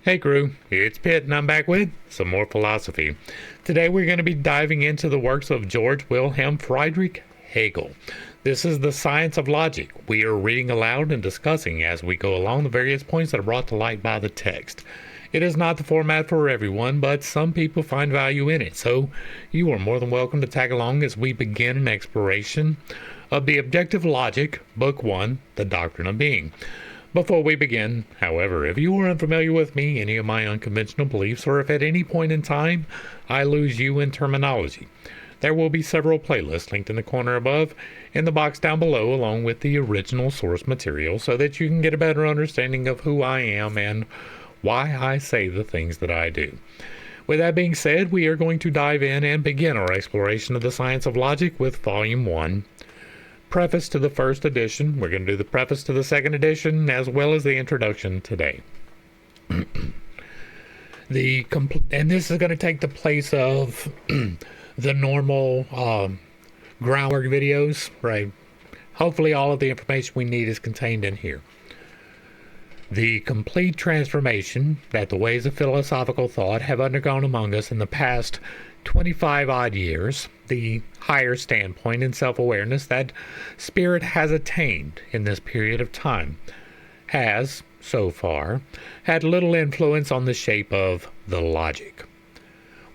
Hey crew, it's Pitt and I'm back with some more philosophy. Today we're going to be diving into the works of Georg Wilhelm Friedrich Hegel. This is the science of logic we are reading aloud and discussing as we go along the various points that are brought to light by the text. It is not the format for everyone, but some people find value in it, so you are more than welcome to tag along as we begin an exploration of the Objective Logic, Book 1, The Doctrine of Being. Before we begin, however, if you are unfamiliar with me, any of my unconventional beliefs, or if at any point in time I lose you in terminology, there will be several playlists linked in the corner above and the box down below along with the original source material so that you can get a better understanding of who I am and why I say the things that I do. With that being said, we are going to dive in and begin our exploration of the science of logic with Volume 1. Preface to the first edition. We're going to do the preface to the second edition as well as the introduction today. And this is going to take the place of the normal groundwork videos, right? Hopefully all of the information we need is contained in here. The complete transformation that the ways of philosophical thought have undergone among us in the past 25 odd years, the higher standpoint and self-awareness that spirit has attained in this period of time, has, so far, had little influence on the shape of the logic.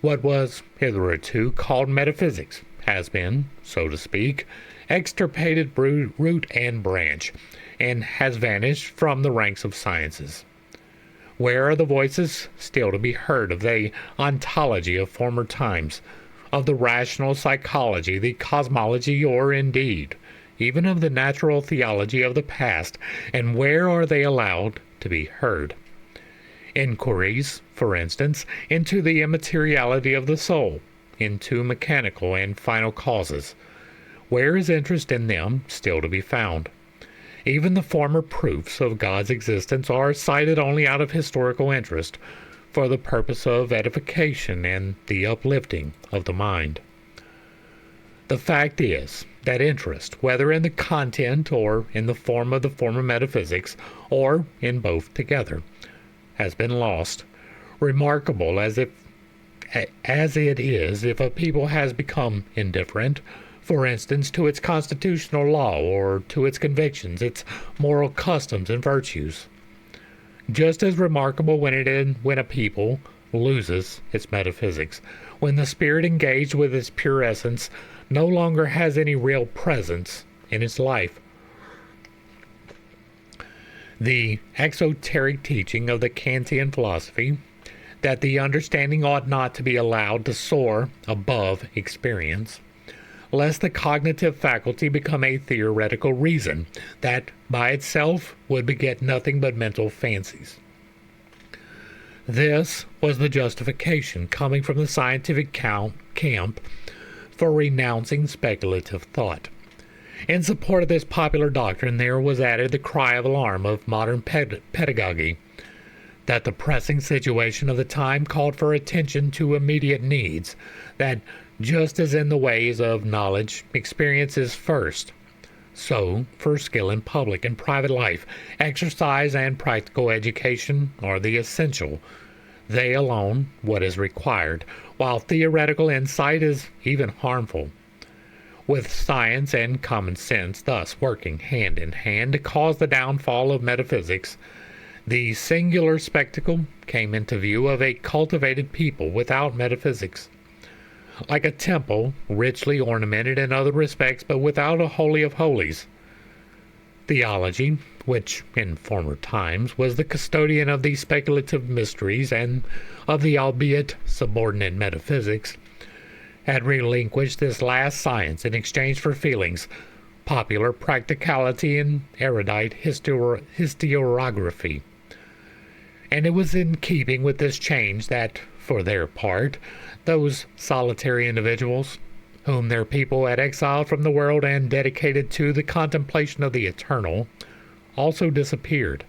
What was hitherto called metaphysics has been, so to speak, extirpated root and branch, and has vanished from the ranks of sciences. Where are the voices still to be heard of the ontology of former times, of the rational psychology, the cosmology, or indeed, even of the natural theology of the past, and where are they allowed to be heard? Inquiries, for instance, into the immateriality of the soul, into mechanical and final causes. Where is interest in them still to be found? Even the former proofs of God's existence are cited only out of historical interest, for the purpose of edification and the uplifting of the mind. The fact is that interest, whether in the content or in the form of the former metaphysics, or in both together, has been lost. Remarkable as it is if a people has become indifferent, for instance, to its constitutional law or to its convictions, its moral customs and virtues. Just as remarkable when a people loses its metaphysics, when the spirit engaged with its pure essence no longer has any real presence in its life. The exoteric teaching of the Kantian philosophy, that the understanding ought not to be allowed to soar above experience, lest the cognitive faculty become a theoretical reason that by itself would beget nothing but mental fancies. This was the justification coming from the scientific camp for renouncing speculative thought. In support of this popular doctrine, there was added the cry of alarm of modern pedagogy that the pressing situation of the time called for attention to immediate needs, that just as in the ways of knowledge, experience is first, so for skill in public and private life, exercise and practical education are the essential. They alone what is required, while theoretical insight is even harmful. With science and common sense thus working hand in hand to cause the downfall of metaphysics, the singular spectacle came into view of a cultivated people without metaphysics. Like a temple, richly ornamented in other respects, but without a holy of holies. Theology, which in former times was the custodian of the speculative mysteries and of the albeit subordinate metaphysics, had relinquished this last science in exchange for feelings, popular practicality, and erudite historiography. And it was in keeping with this change that, for their part, those solitary individuals, whom their people had exiled from the world and dedicated to the contemplation of the eternal, also disappeared.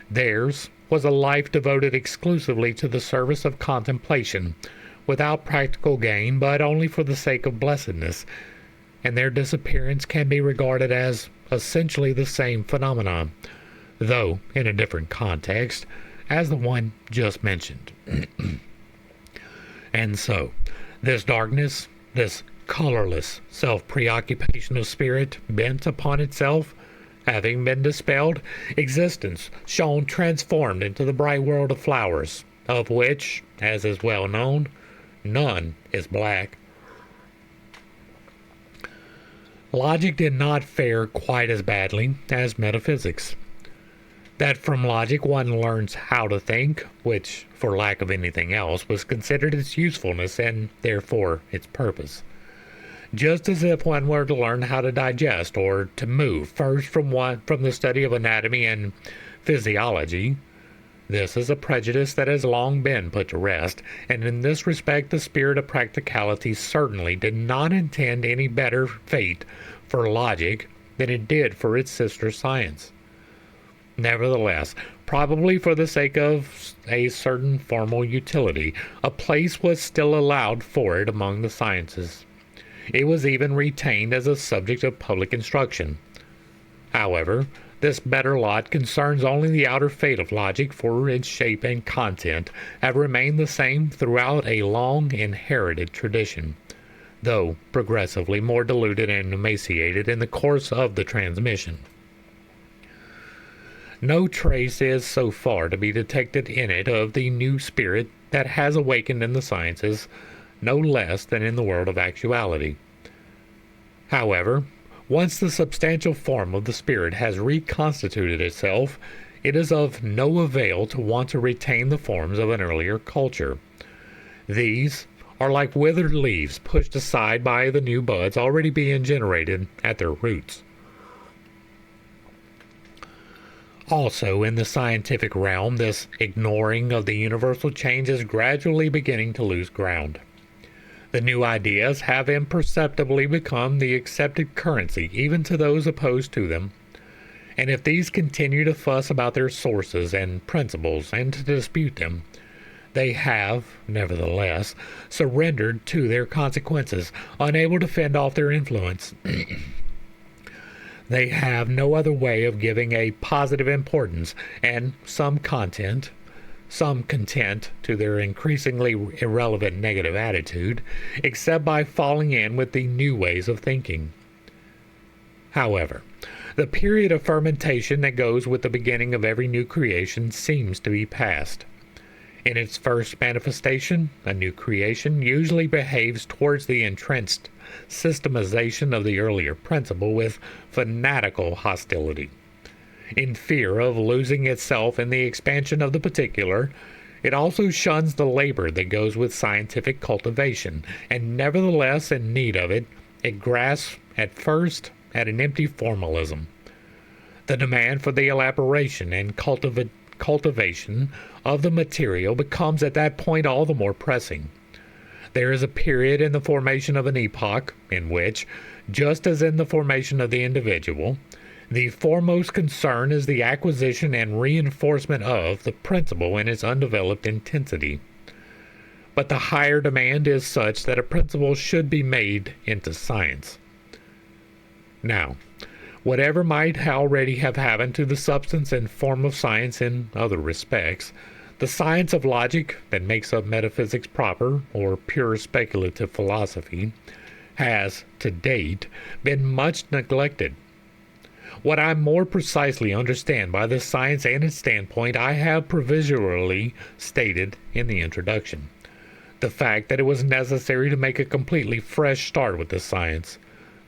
Theirs was a life devoted exclusively to the service of contemplation, without practical gain, but only for the sake of blessedness, and their disappearance can be regarded as essentially the same phenomenon, though in a different context, as the one just mentioned. And so, this darkness, this colorless self-preoccupation of spirit bent upon itself, having been dispelled, existence shone transformed into the bright world of flowers, of which, as is well known, none is black. Logic did not fare quite as badly as metaphysics. That from logic one learns how to think, which, for lack of anything else, was considered its usefulness and therefore its purpose. Just as if one were to learn how to digest or to move first from the study of anatomy and physiology. This is a prejudice that has long been put to rest, and in this respect the spirit of practicality certainly did not intend any better fate for logic than it did for its sister science. Nevertheless, probably for the sake of a certain formal utility, a place was still allowed for it among the sciences. It was even retained as a subject of public instruction. However, this better lot concerns only the outer fate of logic, for its shape and content have remained the same throughout a long inherited tradition, though progressively more diluted and emaciated in the course of the transmission. No trace is so far to be detected in it of the new spirit that has awakened in the sciences, no less than in the world of actuality. However, once the substantial form of the spirit has reconstituted itself, it is of no avail to want to retain the forms of an earlier culture. These are like withered leaves pushed aside by the new buds already being generated at their roots. Also, in the scientific realm, this ignoring of the universal change is gradually beginning to lose ground. The new ideas have imperceptibly become the accepted currency, even to those opposed to them. And if these continue to fuss about their sources and principles and to dispute them, they have, nevertheless, surrendered to their consequences, unable to fend off their influence. They have no other way of giving a positive importance and some content, some content to their increasingly irrelevant negative attitude, except by falling in with the new ways of thinking. However, the period of fermentation that goes with the beginning of every new creation seems to be past. In its first manifestation, a new creation usually behaves towards the entrenched systemization of the earlier principle with fanatical hostility. In fear of losing itself in the expansion of the particular, it also shuns the labor that goes with scientific cultivation, and nevertheless in need of it, it grasps at first at an empty formalism. The demand for the elaboration and cultivation of the material becomes at that point all the more pressing. There is a period in the formation of an epoch in which, just as in the formation of the individual, the foremost concern is the acquisition and reinforcement of the principle in its undeveloped intensity. But the higher demand is such that a principle should be made into science. Now, whatever might already have happened to the substance and form of science in other respects, the science of logic that makes up metaphysics proper, or pure speculative philosophy, has, to date, been much neglected. What I more precisely understand by this science and its standpoint I have provisionally stated in the introduction. The fact that it was necessary to make a completely fresh start with this science,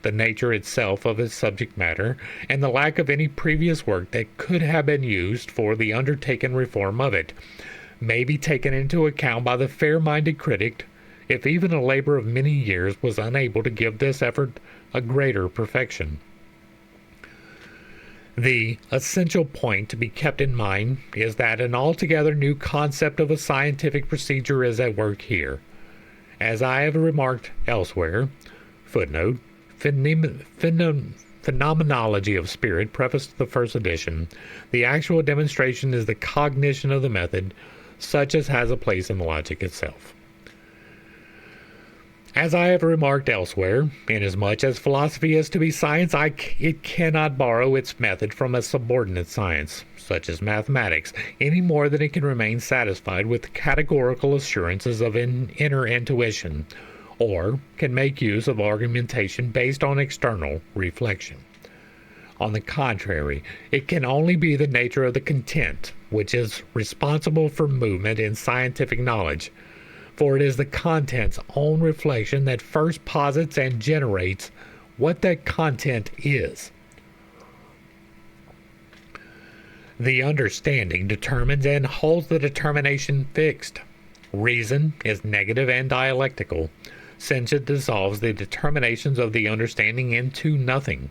the nature itself of its subject matter, and the lack of any previous work that could have been used for the undertaken reform of it, may be taken into account by the fair-minded critic, if even a labor of many years was unable to give this effort a greater perfection. The essential point to be kept in mind is that an altogether new concept of a scientific procedure is at work here. As I have remarked elsewhere, footnote, Phenomenology of Spirit, preface to the first edition, the actual demonstration is the cognition of the method, such as has a place in logic itself. As I have remarked elsewhere, inasmuch as philosophy is to be science, it cannot borrow its method from a subordinate science, such as mathematics, any more than it can remain satisfied with the categorical assurances of inner intuition, or can make use of argumentation based on external reflection. On the contrary, it can only be the nature of the content which is responsible for movement in scientific knowledge, for it is the content's own reflection that first posits and generates what that content is. The understanding determines and holds the determination fixed. Reason is negative and dialectical, since it dissolves the determinations of the understanding into nothing.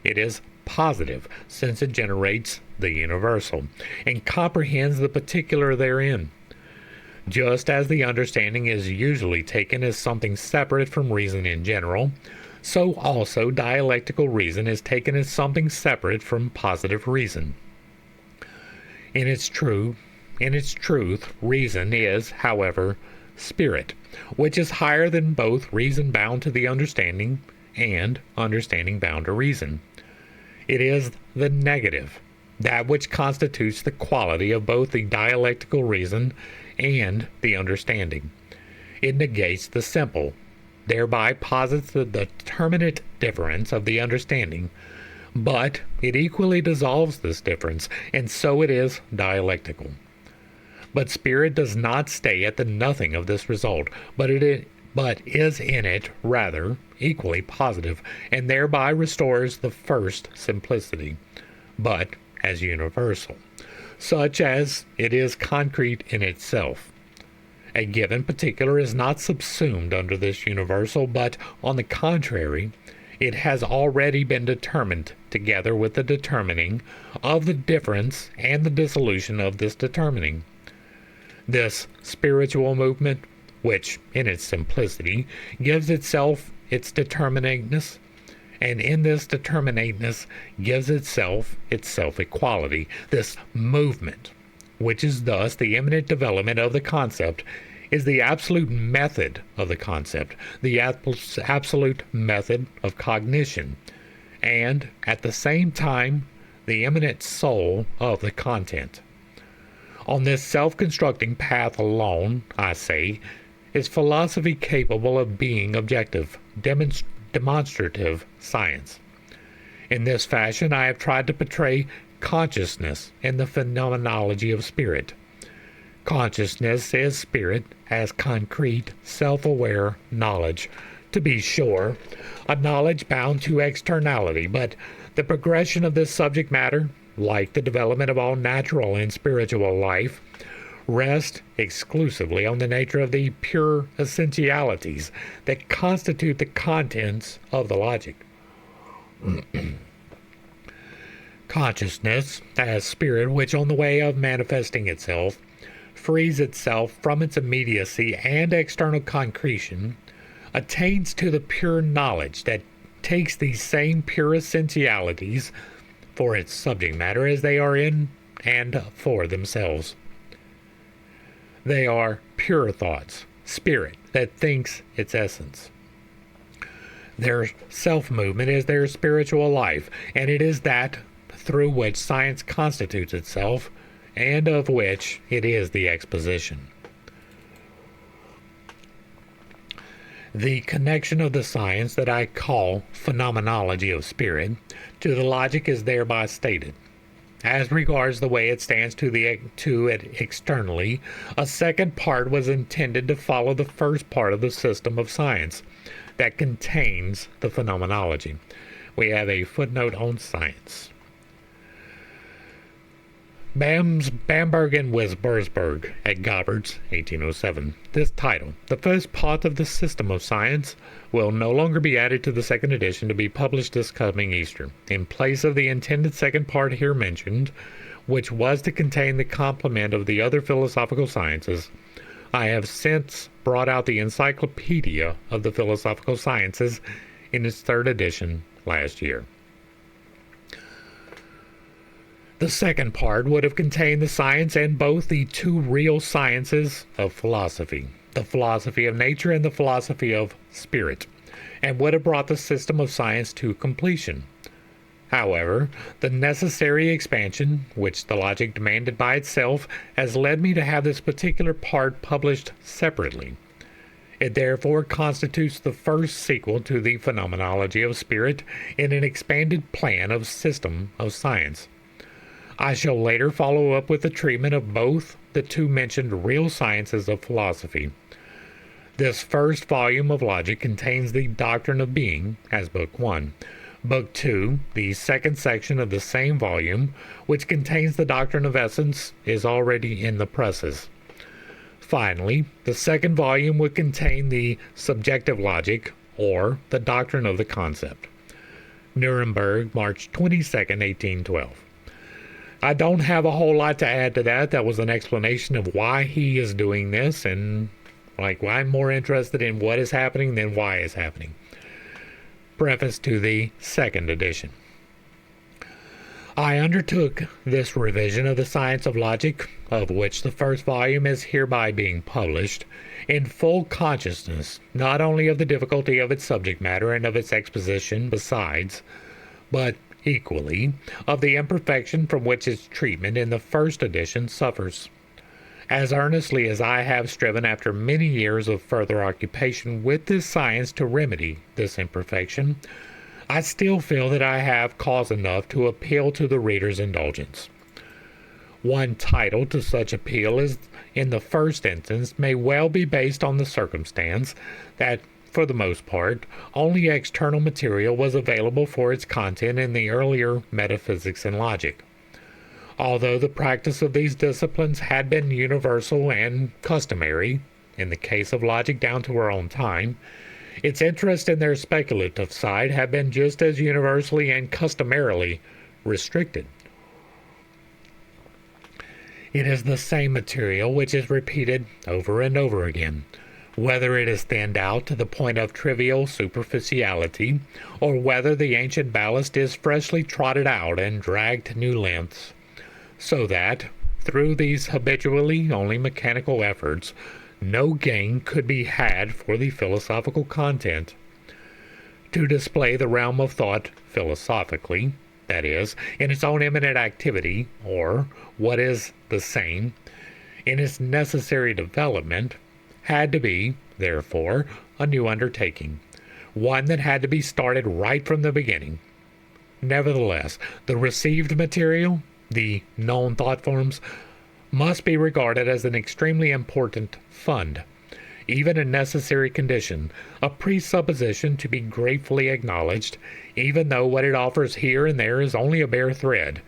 It is positive, since it generates the universal, and comprehends the particular therein. Just as the understanding is usually taken as something separate from reason in general, so also dialectical reason is taken as something separate from positive reason. In its truth, reason is, however, spirit, which is higher than both reason bound to the understanding and understanding bound to reason. It is the negative, that which constitutes the quality of both the dialectical reason and the understanding. It negates the simple, thereby posits the determinate difference of the understanding, but it equally dissolves this difference, and so it is dialectical. But spirit does not stay at the nothing of this result, but is in it rather equally positive, and thereby restores the first simplicity, but as universal, such as it is concrete in itself. A given particular is not subsumed under this universal, but, on the contrary, it has already been determined together with the determining of the difference and the dissolution of this determining. This spiritual movement, which, in its simplicity, gives itself its determinateness, and in this determinateness gives itself its self-equality. This movement, which is thus the imminent development of the concept, is the absolute method of the concept, the absolute method of cognition, and, at the same time, the imminent soul of the content. On this self-constructing path alone, I say, is philosophy capable of being objective, demonstrative science. In this fashion, I have tried to portray consciousness in the phenomenology of spirit. Consciousness is spirit as concrete, self-aware knowledge. To be sure, a knowledge bound to externality, but the progression of this subject matter, like the development of all natural and spiritual life, rest exclusively on the nature of the pure essentialities that constitute the contents of the logic. Consciousness, as spirit which on the way of manifesting itself, frees itself from its immediacy and external concretion, attains to the pure knowledge that takes these same pure essentialities for its subject matter as they are in and for themselves. They are pure thoughts, spirit that thinks its essence. Their self-movement is their spiritual life, and it is that through which science constitutes itself, and of which it is the exposition. The connection of the science that I call phenomenology of spirit to the logic is thereby stated. As regards the way it stands to it externally, a second part was intended to follow the first part of the system of science that contains the phenomenology. We have a footnote on science. Bamberg and Wisbersberg at Gobert's, 1807. This title, the first part of the system of science, will no longer be added to the second edition to be published this coming Easter. In place of the intended second part here mentioned, which was to contain the complement of the other philosophical sciences, I have since brought out the Encyclopedia of the Philosophical Sciences in its third edition last year. The second part would have contained the science and both the two real sciences of philosophy, the philosophy of nature and the philosophy of spirit, and would have brought the system of science to completion. However, the necessary expansion, which the logic demanded by itself, has led me to have this particular part published separately. It therefore constitutes the first sequel to the phenomenology of spirit in an expanded plan of system of science. I shall later follow up with the treatment of both the two mentioned real sciences of philosophy. This first volume of logic contains the doctrine of being as Book 1. Book 2, the second section of the same volume, which contains the doctrine of essence, is already in the presses. Finally, the second volume would contain the subjective logic, or the doctrine of the concept. Nuremberg, March 22nd, 1812. I don't have a whole lot to add to that. That was an explanation of why he is doing this, and I'm more interested in what is happening than why it's happening. Preface to the second edition. I undertook this revision of the science of logic, of which the first volume is hereby being published, in full consciousness not only of the difficulty of its subject matter and of its exposition besides, but equally of the imperfection from which its treatment in the first edition suffers. As earnestly as I have striven after many years of further occupation with this science to remedy this imperfection, I still feel that I have cause enough to appeal to the reader's indulgence. One title to such appeal is, in the first instance, may well be based on the circumstance that, for the most part, only external material was available for its content in the earlier metaphysics and logic. Although the practice of these disciplines had been universal and customary, in the case of logic down to our own time, its interest in their speculative side have been just as universally and customarily restricted. It is the same material which is repeated over and over again, whether it is thinned out to the point of trivial superficiality, or whether the ancient ballast is freshly trotted out and dragged to new lengths, so that, through these habitually only mechanical efforts, no gain could be had for the philosophical content. To display the realm of thought philosophically, that is, in its own immanent activity, or, what is the same, in its necessary development, had to be, therefore, a new undertaking, one that had to be started right from the beginning. Nevertheless, the received material, the known thought forms, must be regarded as an extremely important fund, even a necessary condition, a presupposition to be gratefully acknowledged, even though what it offers here and there is only a bare thread,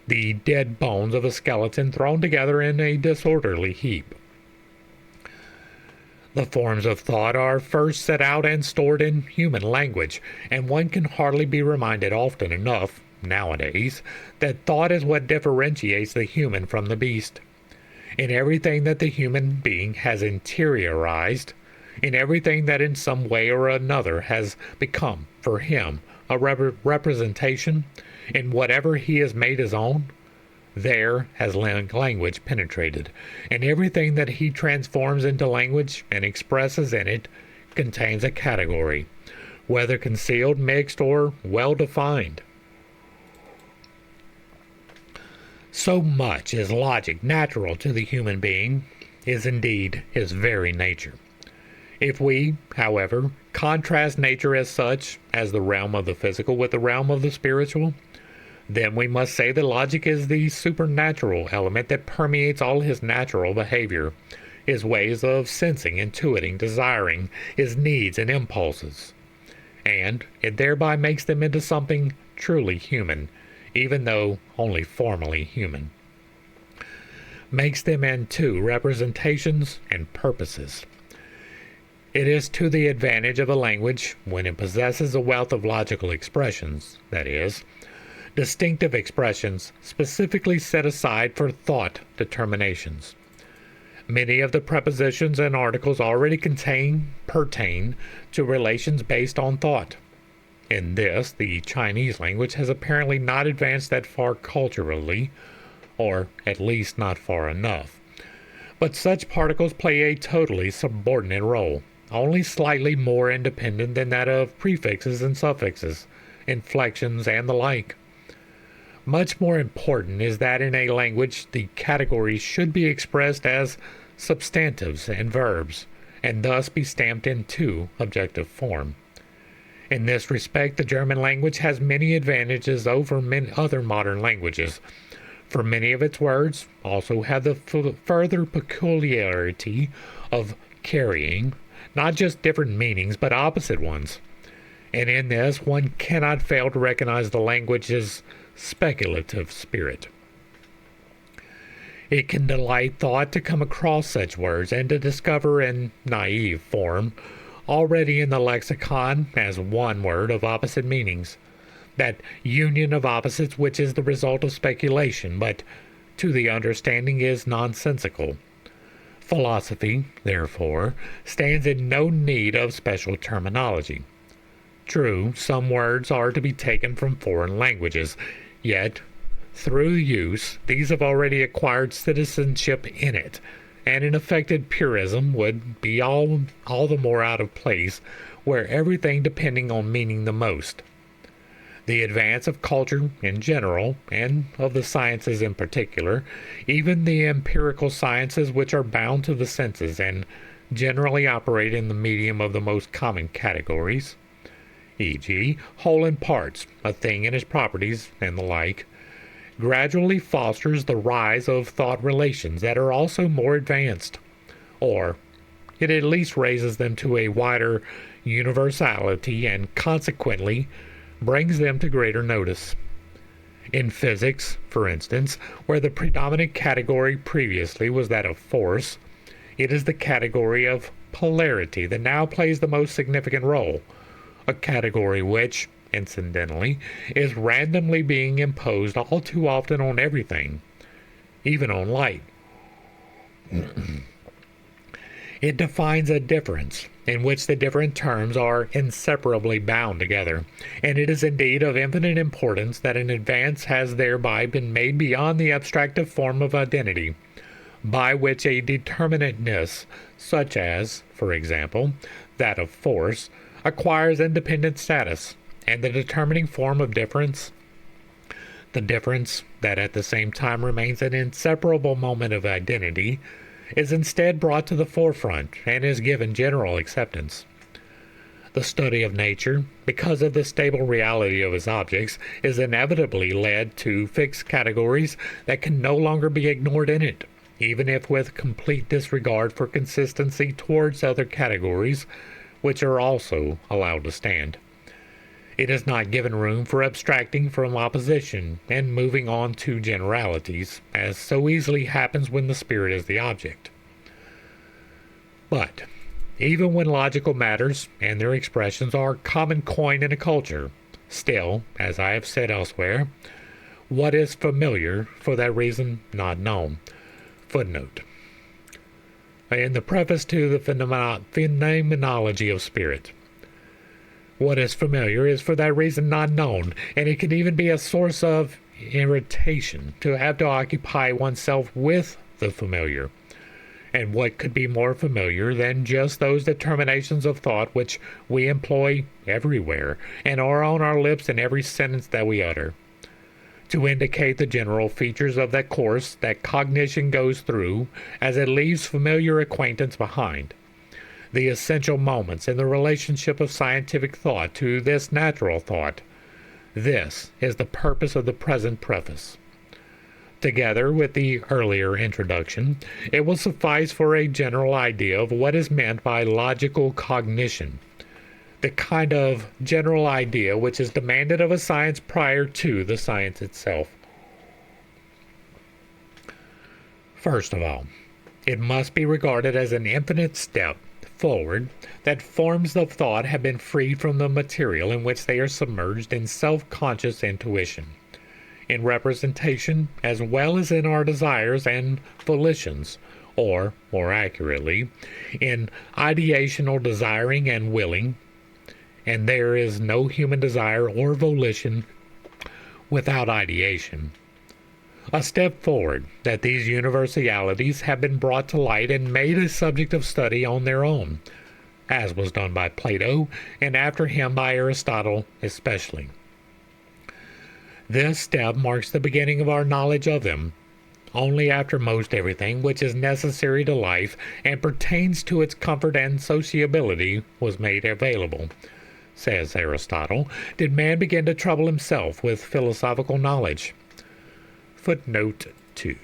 the dead bones of a skeleton thrown together in a disorderly heap. The forms of thought are first set out and stored in human language, and one can hardly be reminded often enough, nowadays, that thought is what differentiates the human from the beast. In everything that the human being has interiorized, in everything that in some way or another has become, for him, a representation, in whatever he has made his own, there has language penetrated, and everything that he transforms into language and expresses in it contains a category, whether concealed, mixed, or well-defined. So much is logic natural to the human being, is indeed his very nature. If we, however, contrast nature as such, as the realm of the physical with the realm of the spiritual, then we must say that logic is the supernatural element that permeates all his natural behavior, his ways of sensing, intuiting, desiring, his needs and impulses. And it thereby makes them into something truly human, even though only formally human. Makes them into representations and purposes. It is to the advantage of a language, when it possesses a wealth of logical expressions, that is, distinctive expressions specifically set aside for thought determinations. Many of the prepositions and articles already pertain to relations based on thought. In this, the Chinese language has apparently not advanced that far culturally, or at least not far enough. But such particles play a totally subordinate role, only slightly more independent than that of prefixes and suffixes, inflections, and the like. Much more important is that in a language the categories should be expressed as substantives and verbs, and thus be stamped into objective form. In this respect, the German language has many advantages over many other modern languages, for many of its words also have the further peculiarity of carrying not just different meanings but opposite ones. And in this, one cannot fail to recognize the language's speculative spirit. It can delight thought to come across such words and to discover in naive form, already in the lexicon as one word of opposite meanings, that union of opposites which is the result of speculation, but to the understanding is nonsensical. Philosophy, therefore, stands in no need of special terminology. True, some words are to be taken from foreign languages, yet, through use, these have already acquired citizenship in it, and an affected purism would be all the more out of place where everything depending on meaning the most. The advance of culture in general, and of the sciences in particular, even the empirical sciences which are bound to the senses and generally operate in the medium of the most common categories, e.g., whole and parts, a thing and its properties, and the like, gradually fosters the rise of thought relations that are also more advanced, or it at least raises them to a wider universality and consequently brings them to greater notice. In physics, for instance, where the predominant category previously was that of force, it is the category of polarity that now plays the most significant role, a category which, incidentally, is randomly being imposed all too often on everything, even on light. It defines a difference in which the different terms are inseparably bound together, and it is indeed of infinite importance that an advance has thereby been made beyond the abstractive form of identity, by which a determinateness, such as, for example, that of force, acquires independent status, and the determining form of difference, the difference that at the same time remains an inseparable moment of identity, is instead brought to the forefront and is given general acceptance. The study of nature, because of the stable reality of its objects, is inevitably led to fixed categories that can no longer be ignored in it, even if with complete disregard for consistency towards other categories, which are also allowed to stand. It is not given room for abstracting from opposition and moving on to generalities, as so easily happens when the spirit is the object. But, even when logical matters and their expressions are common coin in a culture, still, as I have said elsewhere, what is familiar, for that reason not known. Footnote. In the preface to the Phenomenology of Spirit, what is familiar is for that reason not known, and it can even be a source of irritation to have to occupy oneself with the familiar. And what could be more familiar than just those determinations of thought which we employ everywhere and are on our lips in every sentence that we utter, to indicate the general features of that course that cognition goes through as it leaves familiar acquaintance behind, the essential moments in the relationship of scientific thought to this natural thought. This is the purpose of the present preface. Together with the earlier introduction, it will suffice for a general idea of what is meant by logical cognition, the kind of general idea which is demanded of a science prior to the science itself. First of all, it must be regarded as an infinite step forward that forms of thought have been freed from the material in which they are submerged in self-conscious intuition, in representation as well as in our desires and volitions, or, more accurately, in ideational desiring and willing, and there is no human desire or volition without ideation. A step forward that these universalities have been brought to light and made a subject of study on their own, as was done by Plato, and after him by Aristotle especially. This step marks the beginning of our knowledge of them, only after most everything which is necessary to life and pertains to its comfort and sociability was made available, says Aristotle, did man begin to trouble himself with philosophical knowledge. Footnote 2.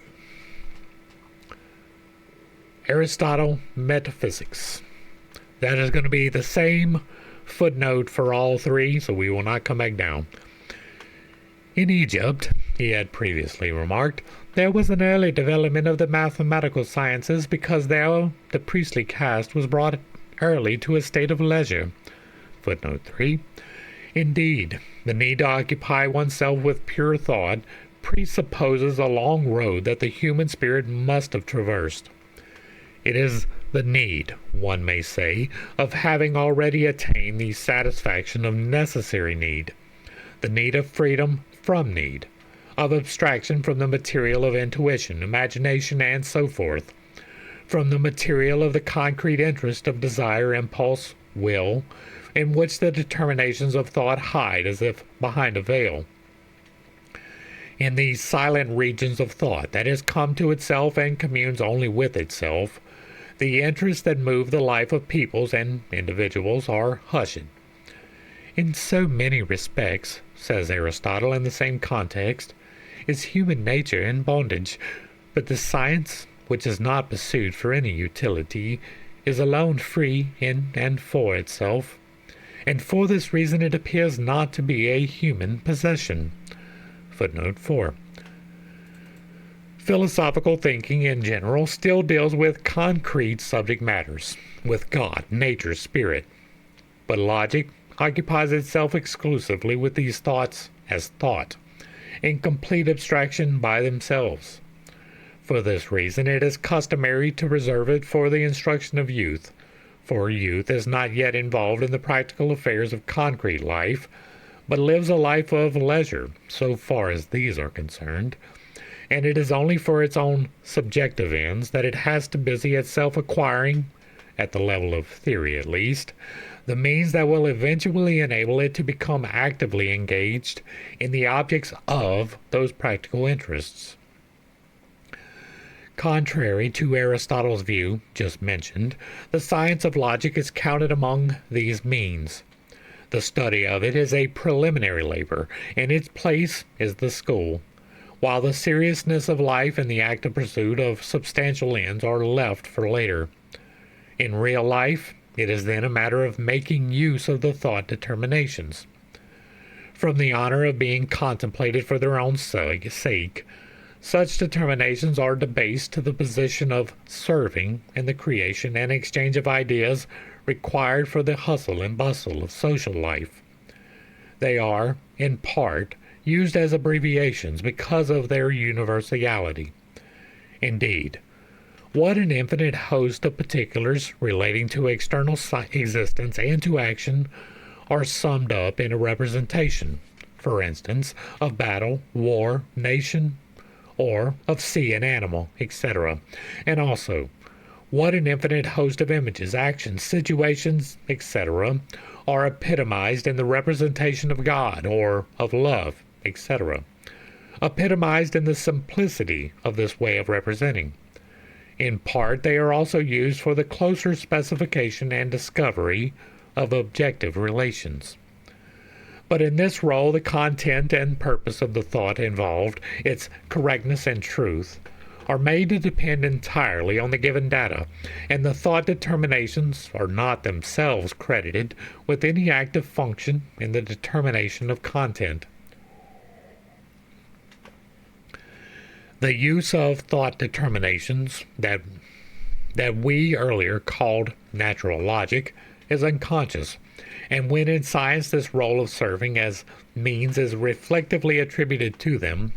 Aristotle Metaphysics. That is going to be the same footnote for all three, so we will not come back down. In Egypt, he had previously remarked, there was an early development of the mathematical sciences because there the priestly caste was brought early to a state of leisure. Footnote 3. Indeed, the need to occupy oneself with pure thought presupposes a long road that the human spirit must have traversed. It is the need, one may say, of having already attained the satisfaction of necessary need, the need of freedom from need, of abstraction from the material of intuition, imagination, and so forth, from the material of the concrete interest of desire, impulse, will, in which the determinations of thought hide as if behind a veil. In these silent regions of thought that has come to itself and communes only with itself, the interests that move the life of peoples and individuals are hushed. In so many respects, says Aristotle in the same context, is human nature in bondage, but the science, which is not pursued for any utility, is alone free in and for itself, and for this reason it appears not to be a human possession. Footnote 4. Philosophical thinking in general still deals with concrete subject matters, with God, nature, spirit, but logic occupies itself exclusively with these thoughts as thought, in complete abstraction by themselves. For this reason it is customary to reserve it for the instruction of youth, for youth is not yet involved in the practical affairs of concrete life, but lives a life of leisure, so far as these are concerned, and it is only for its own subjective ends that it has to busy itself acquiring, at the level of theory at least, the means that will eventually enable it to become actively engaged in the objects of those practical interests. Contrary to Aristotle's view, just mentioned, the science of logic is counted among these means. The study of it is a preliminary labor, and its place is the school, while the seriousness of life and the active pursuit of substantial ends are left for later. In real life, it is then a matter of making use of the thought determinations. From the honor of being contemplated for their own sake, such determinations are debased to the position of serving in the creation and exchange of ideas required for the hustle and bustle of social life. They are, in part, used as abbreviations because of their universality. Indeed, what an infinite host of particulars relating to external existence and to action are summed up in a representation, for instance, of battle, war, nation, or of sea and animal, etc., and also what an infinite host of images, actions, situations, etc., are epitomized in the representation of God, or of love, etc., epitomized in the simplicity of this way of representing. In part, they are also used for the closer specification and discovery of objective relations. But in this role, the content and purpose of the thought involved, its correctness and truth, are made to depend entirely on the given data, and the thought determinations are not themselves credited with any active function in the determination of content. The use of thought determinations that we earlier called natural logic is unconscious, and when in science this role of serving as means is reflectively attributed to them,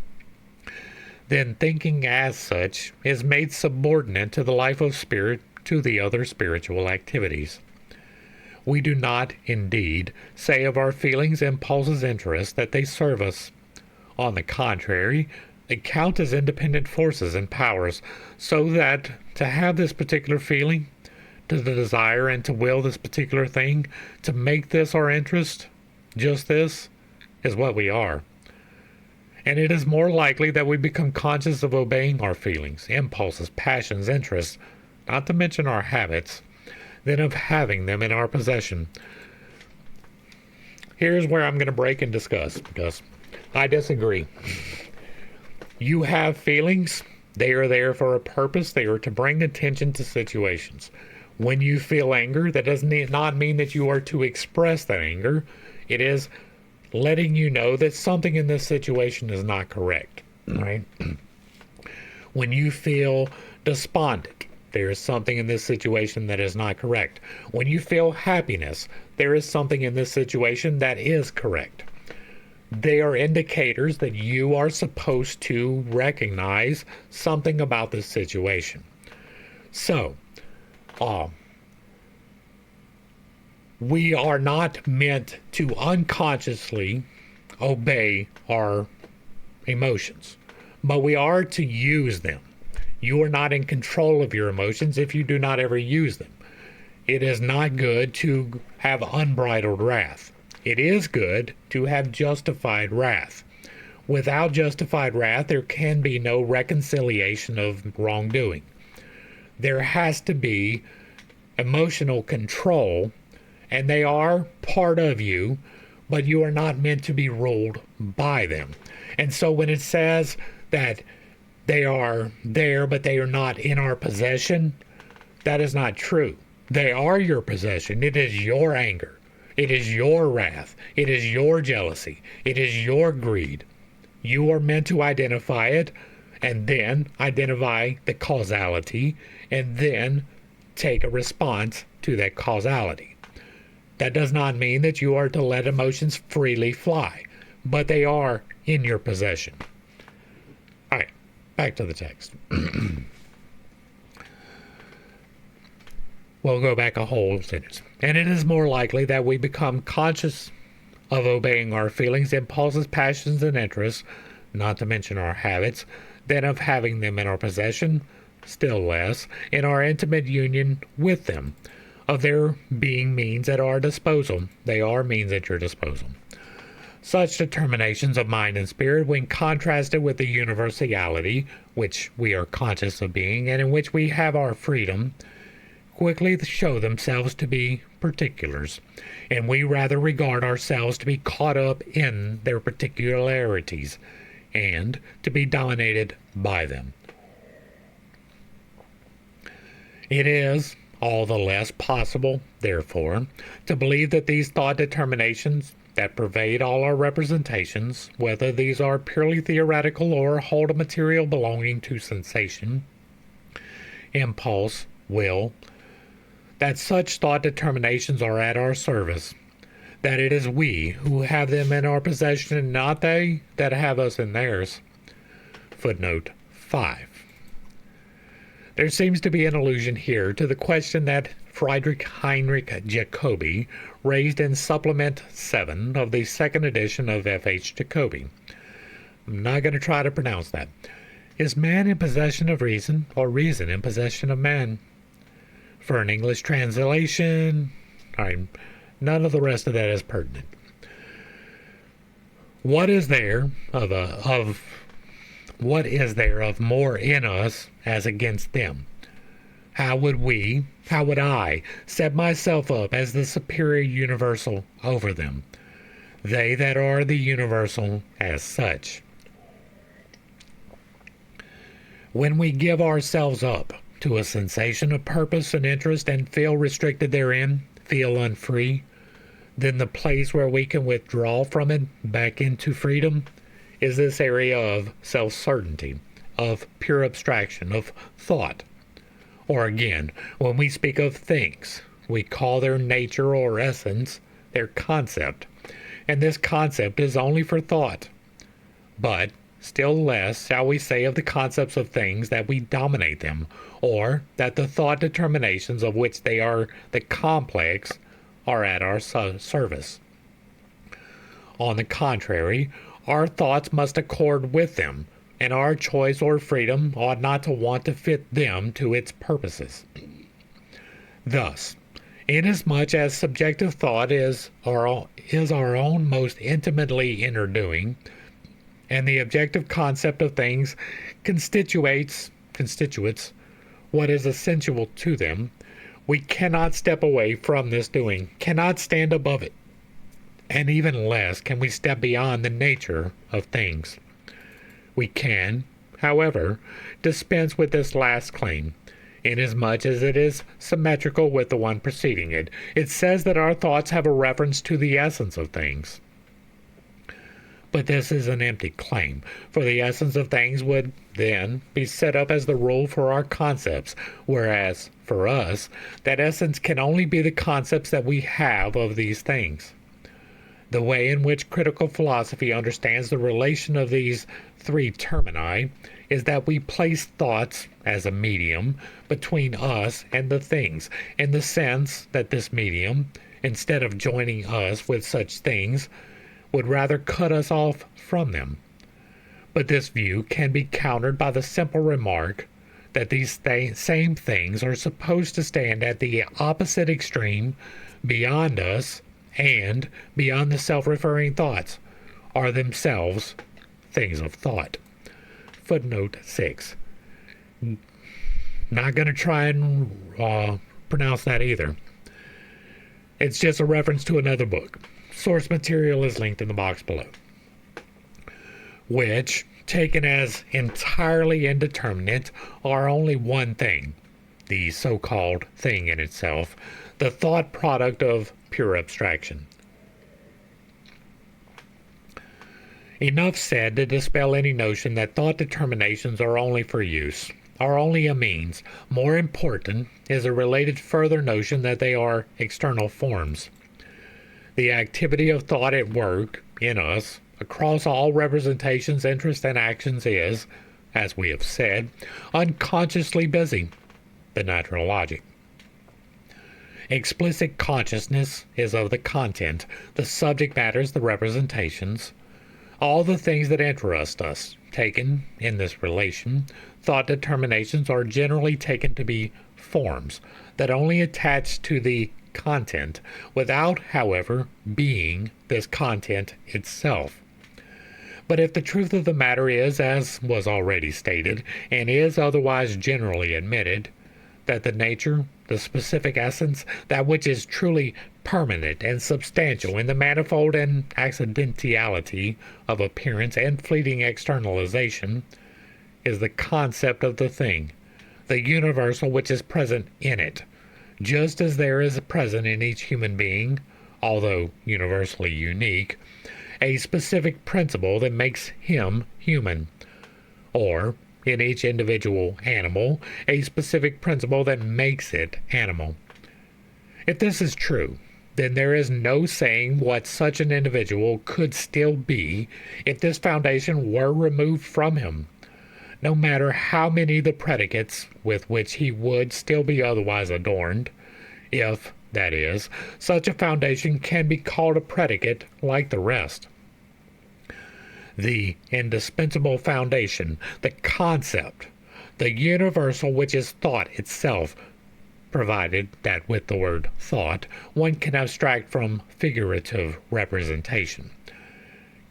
then thinking as such is made subordinate to the life of spirit to the other spiritual activities. We do not, indeed, say of our feelings, impulses, interests that they serve us. On the contrary, They count as independent forces and powers, so that to have this particular feeling, to the desire and to will this particular thing, to make this our interest, just this, is what we are. And it is more likely that we become conscious of obeying our feelings, impulses, passions, interests, not to mention our habits, than of having them in our possession. Here's where I'm going to break and discuss, because I disagree. You have feelings. They are there for a purpose. They are to bring attention to situations. When you feel anger, that does not mean that you are to express that anger. It is letting you know that something in this situation is not correct, right? When you feel despondent, there is something in this situation that is not correct. When you feel happiness, there is something in this situation that is correct. They are indicators that you are supposed to recognize something about this situation. So, we are not meant to unconsciously obey our emotions, but we are to use them. You are not in control of your emotions if you do not ever use them. It is not good to have unbridled wrath. It is good to have justified wrath. Without justified wrath, there can be no reconciliation of wrongdoing. There has to be emotional control, and they are part of you, but you are not meant to be ruled by them. And so when it says that they are there, but they are not in our possession, that is not true. They are your possession. It is your anger. It is your wrath. It is your jealousy. It is your greed. You are meant to identify it, and then identify the causality, and then take a response to that causality. That does not mean that you are to let emotions freely fly, but they are in your possession. All right, back to the text. We'll go back a whole sentence. And it is more likely that we become conscious of obeying our feelings, impulses, passions, and interests, not to mention our habits, than of having them in our possession, still less, in our intimate union with them, of their being means at our disposal. They are means at your disposal. Such determinations of mind and spirit, when contrasted with the universality, which we are conscious of being, and in which we have our freedom, quickly show themselves to be particulars, and we rather regard ourselves to be caught up in their particularities, and to be dominated by them. It is all the less possible, therefore, to believe that these thought determinations that pervade all our representations, whether these are purely theoretical or hold a material belonging to sensation, impulse, will, that such thought determinations are at our service, that it is we who have them in our possession and not they that have us in theirs. Footnote 5. There seems to be an allusion here to the question that Friedrich Heinrich Jacobi raised in Supplement 7 of the second edition of F.H. Jacobi. I'm not going to try to pronounce that. Is man in possession of reason, or reason in possession of man? For an English translation, none of the rest of that is pertinent. What is there of more in us as against them? How would I set myself up as the superior universal over them, they that are the universal as such? When we give ourselves up to a sensation of purpose and interest and feel restricted therein, feel unfree, then the place where we can withdraw from it back into freedom is this area of self-certainty, of pure abstraction, of thought. Or again, when we speak of things, we call their nature or essence their concept, and this concept is only for thought. But still less shall we say of the concepts of things that we dominate them, or that the thought determinations of which they are the complex are at our service. On the contrary, our thoughts must accord with them, and our choice or freedom ought not to want to fit them to its purposes. Thus, inasmuch as subjective thought is our own most intimately inner doing, and the objective concept of things constitutes what is essential to them, we cannot step away from this doing, cannot stand above it, and even less can we step beyond the nature of things. We can, however, dispense with this last claim, inasmuch as it is symmetrical with the one preceding it. It says that our thoughts have a reference to the essence of things. But this is an empty claim, for the essence of things would then be set up as the rule for our concepts, whereas, for us, that essence can only be the concepts that we have of these things. The way in which critical philosophy understands the relation of these three termini is that we place thoughts as a medium between us and the things, in the sense that this medium, instead of joining us with such things, would rather cut us off from them. But this view can be countered by the simple remark that these same things are supposed to stand at the opposite extreme, beyond us, and beyond the self-referring thoughts, are themselves things of thought. Footnote 6. Not going to try and pronounce that either. It's just a reference to another book. Source material is linked in the box below, which, taken as entirely indeterminate, are only one thing, the so-called thing in itself, the thought product of pure abstraction. Enough said to dispel any notion that thought determinations are only for use, are only a means. More important is a related further notion that they are external forms. The activity of thought at work in us across all representations, interests, and actions is, as we have said, unconsciously busy, the natural logic. Explicit consciousness is of the content, the subject matters, the representations, all the things that interest us. Taken in this relation, thought determinations are generally taken to be forms that only attach to the content, without, however, being this content itself. But if the truth of the matter is, as was already stated, and is otherwise generally admitted, that the nature, the specific essence, that which is truly permanent and substantial in the manifold and accidentality of appearance and fleeting externalization, is the concept of the thing, the universal which is present in it, just as there is present in each human being, although universally unique, a specific principle that makes him human, or, in each individual animal, a specific principle that makes it animal. If this is true, then there is no saying what such an individual could still be if this foundation were removed from him, no matter how many the predicates with which he would still be otherwise adorned, if, that is, such a foundation can be called a predicate like the rest. The indispensable foundation, the concept, the universal which is thought itself, provided that with the word thought one can abstract from figurative representation,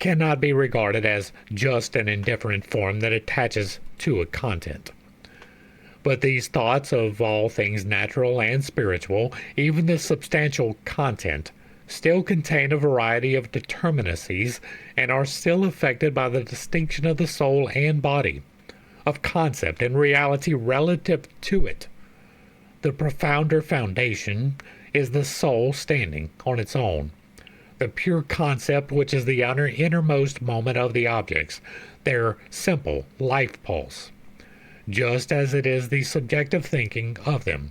cannot be regarded as just an indifferent form that attaches to a content. But these thoughts of all things natural and spiritual, even the substantial content, still contain a variety of determinacies and are still affected by the distinction of the soul and body, of concept and reality relative to it. The profounder foundation is the soul standing on its own, the pure concept which is the innermost moment of the objects, their simple life pulse, just as it is the subjective thinking of them.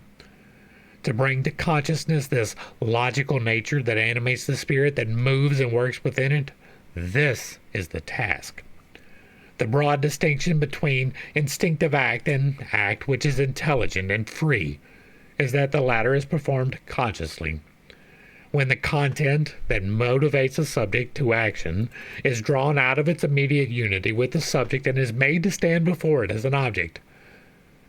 To bring to consciousness this logical nature that animates the spirit that moves and works within it, this is the task. The broad distinction between instinctive act and act which is intelligent and free is that the latter is performed consciously, when the content that motivates a subject to action is drawn out of its immediate unity with the subject and is made to stand before it as an object.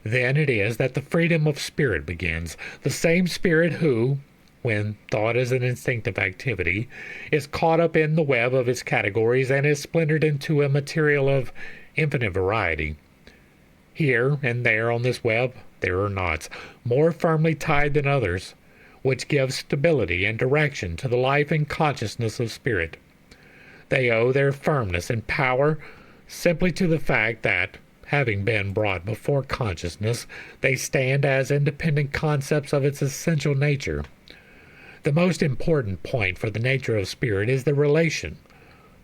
Then it is that the freedom of spirit begins. The same spirit who, when thought is an instinctive activity, is caught up in the web of its categories and is splintered into a material of infinite variety. Here and there on this web there are knots, more firmly tied than others, which give stability and direction to the life and consciousness of spirit. They owe their firmness and power simply to the fact that, having been brought before consciousness, they stand as independent concepts of its essential nature. The most important point for the nature of spirit is the relation,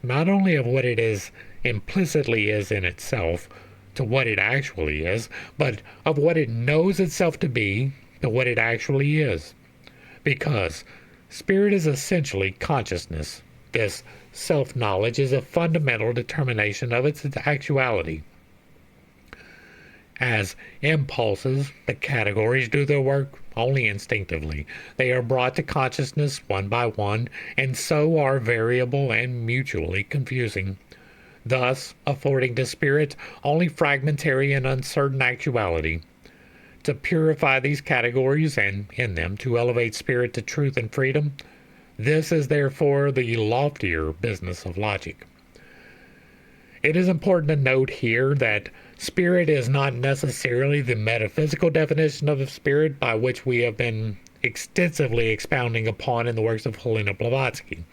not only of what it is implicitly is in itself to what it actually is, but of what it knows itself to be to what it actually is. Because spirit is essentially consciousness. This self-knowledge is a fundamental determination of its actuality. As impulses, the categories do their work only instinctively. They are brought to consciousness one by one, and so are variable and mutually confusing, thus affording to spirit only fragmentary and uncertain actuality. To purify these categories and in them to elevate spirit to truth and freedom, this is therefore the loftier business of logic. It is important to note here that spirit is not necessarily the metaphysical definition of spirit by which we have been extensively expounding upon in the works of Helena Blavatsky.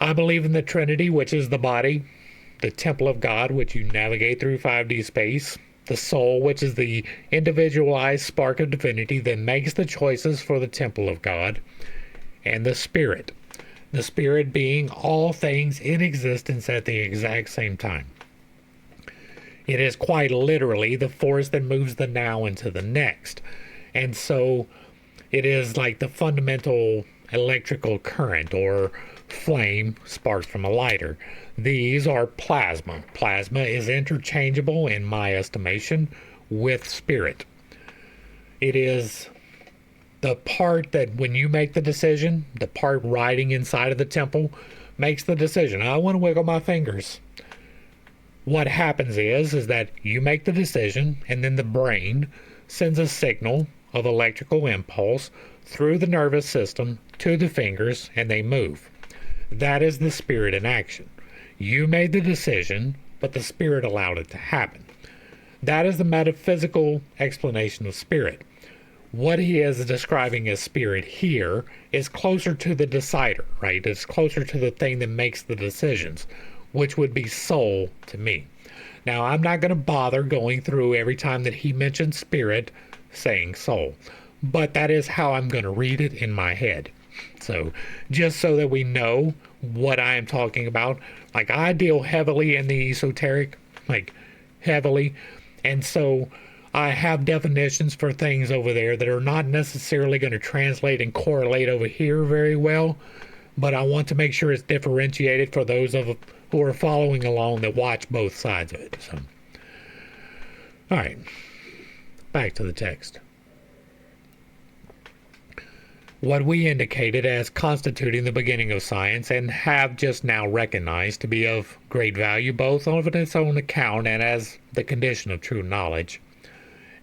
I believe in the Trinity, which is the body, the temple of God, which you navigate through 5D space, the soul, which is the individualized spark of divinity that makes the choices for the temple of God, and the spirit being all things in existence at the exact same time. It is quite literally the force that moves the now into the next. And so it is like the fundamental electrical current or flame sparked from a lighter. These are plasma. Plasma is interchangeable, in my estimation, with spirit. It is the part that when you make the decision, the part riding inside of the temple makes the decision. I want to wiggle my fingers. What happens is that you make the decision, and then the brain sends a signal of electrical impulse through the nervous system to the fingers, and they move. That is the spirit in action. You made the decision, but the spirit allowed it to happen. That is the metaphysical explanation of spirit. What he is describing as spirit here is closer to the decider, right? It's closer to the thing that makes the decisions, which would be soul to me. Now, I'm not going to bother going through every time that he mentions spirit saying soul, but that is how I'm going to read it in my head. So, just so that we know what I am talking about, like I deal heavily in the esoteric, like heavily, and so I have definitions for things over there that are not necessarily going to translate and correlate over here very well, but I want to make sure it's differentiated for those who are following along that watch both sides of it. So, all right, back to the text. What we indicated as constituting the beginning of science and have just now recognized to be of great value both on its own account and as the condition of true knowledge,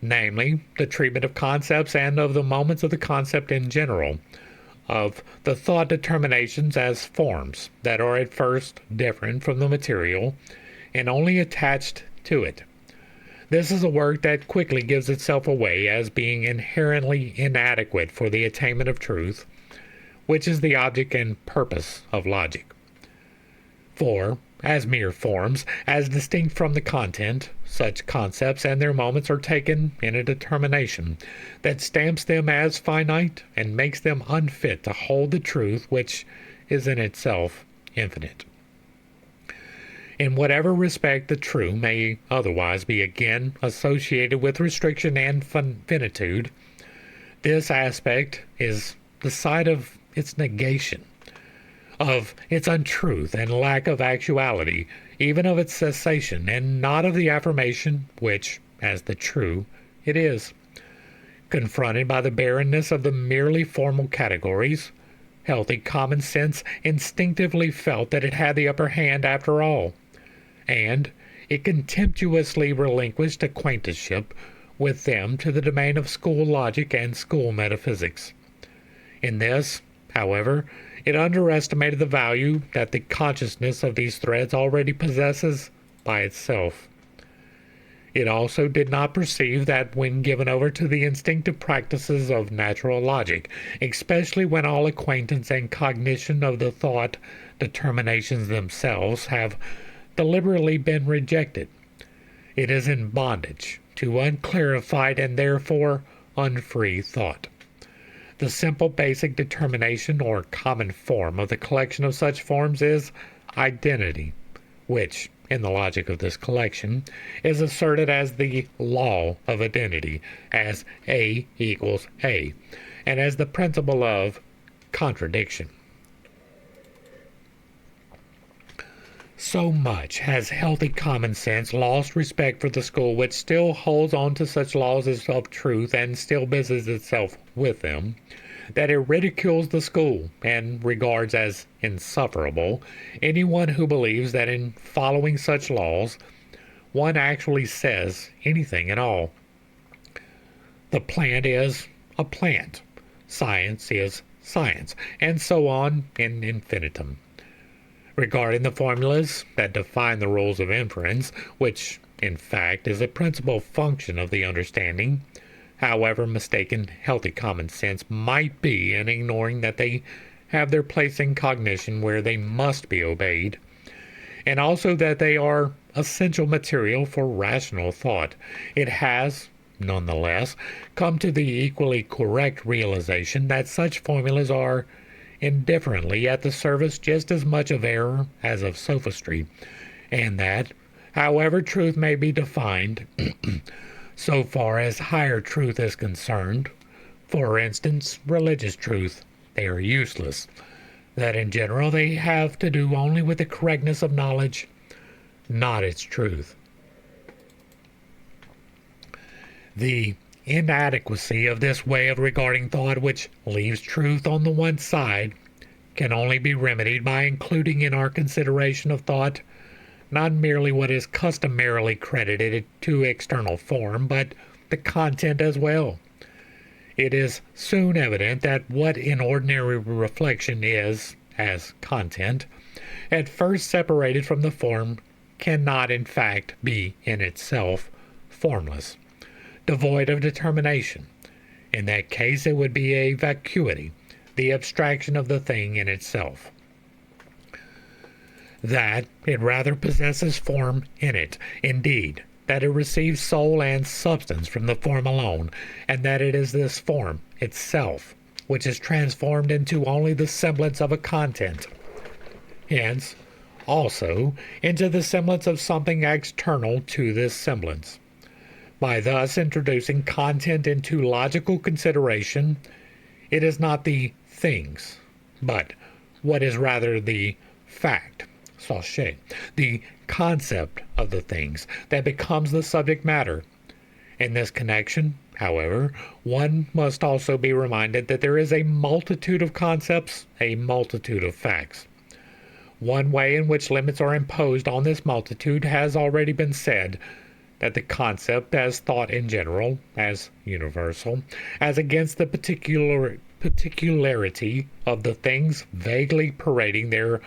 namely the treatment of concepts and of the moments of the concept in general, of the thought determinations as forms that are at first different from the material and only attached to it. This is a work that quickly gives itself away as being inherently inadequate for the attainment of truth, which is the object and purpose of logic. For, as mere forms, as distinct from the content, such concepts and their moments are taken in a determination that stamps them as finite and makes them unfit to hold the truth which is in itself infinite. In whatever respect the true may otherwise be again associated with restriction and finitude, this aspect is the side of its negation, of its untruth and lack of actuality, even of its cessation, and not of the affirmation which, as the true, it is. Confronted by the barrenness of the merely formal categories, healthy common sense instinctively felt that it had the upper hand after all, and it contemptuously relinquished acquaintanceship with them to the domain of school logic and school metaphysics. In this, however, it underestimated the value that the consciousness of these threads already possesses by itself. It also did not perceive that when given over to the instinctive practices of natural logic, especially when all acquaintance and cognition of the thought determinations themselves have deliberately been rejected, it is in bondage to unclarified and therefore unfree thought. The simple basic determination or common form of the collection of such forms is identity, which, in the logic of this collection, is asserted as the law of identity, as A equals A, and as the principle of contradiction. So much has healthy common sense lost respect for the school which still holds on to such laws as of truth and still busies itself with them, that it ridicules the school and regards as insufferable anyone who believes that in following such laws one actually says anything at all. The plant is a plant, science is science, and so on in infinitum. Regarding the formulas that define the rules of inference, which in fact is a principal function of the understanding, however mistaken healthy common sense might be in ignoring that they have their place in cognition where they must be obeyed, and also that they are essential material for rational thought, it has, nonetheless, come to the equally correct realization that such formulas are indifferently at the service just as much of error as of sophistry, and that, however truth may be defined, so far as higher truth is concerned, for instance, religious truth, they are useless, that in general they have to do only with the correctness of knowledge, not its truth. The inadequacy of this way of regarding thought, which leaves truth on the one side, can only be remedied by including in our consideration of thought not merely what is customarily credited to external form, but the content as well. It is soon evident that what in ordinary reflection is, as content, at first separated from the form, cannot in fact be in itself formless, devoid of determination. In that case it would be a vacuity, the abstraction of the thing in itself. That it rather possesses form in it, indeed, that it receives soul and substance from the form alone, and that it is this form itself which is transformed into only the semblance of a content, hence also into the semblance of something external to this semblance. By thus introducing content into logical consideration, it is not the things, but what is rather the fact, sujet, the concept of the things, that becomes the subject matter. In this connection, however, one must also be reminded that there is a multitude of concepts, a multitude of facts. One way in which limits are imposed on this multitude has already been said, that the concept as thought in general, as universal, as against the particularity of the things vaguely parading their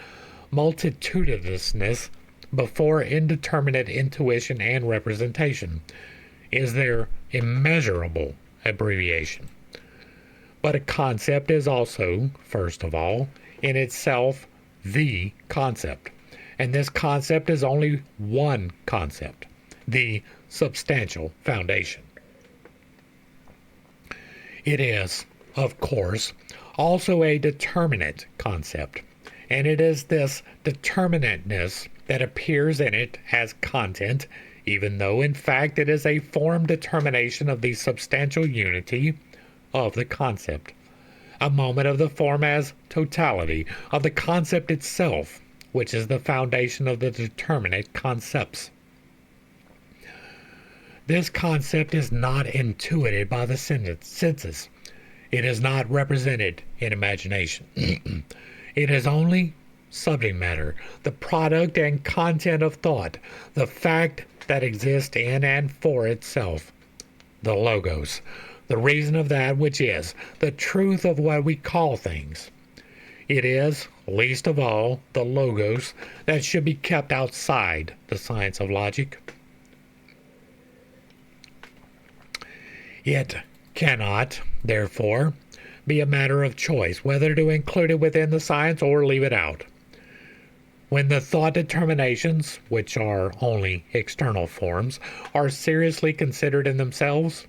multitudinousness before indeterminate intuition and representation, is their immeasurable abbreviation. But a concept is also, first of all, in itself the concept, and this concept is only one concept, the substantial foundation. It is, of course, also a determinate concept, and it is this determinateness that appears in it as content, even though in fact it is a form determination of the substantial unity of the concept, a moment of the form as totality of the concept itself, which is the foundation of the determinate concepts. This concept is not intuited by the senses. It is not represented in imagination. It is only subject matter, the product and content of thought, the fact that exists in and for itself, the logos, the reason of that which is, the truth of what we call things. It is, least of all, the logos that should be kept outside the science of logic. It cannot, therefore, be a matter of choice whether to include it within the science or leave it out. When the thought determinations, which are only external forms, are seriously considered in themselves,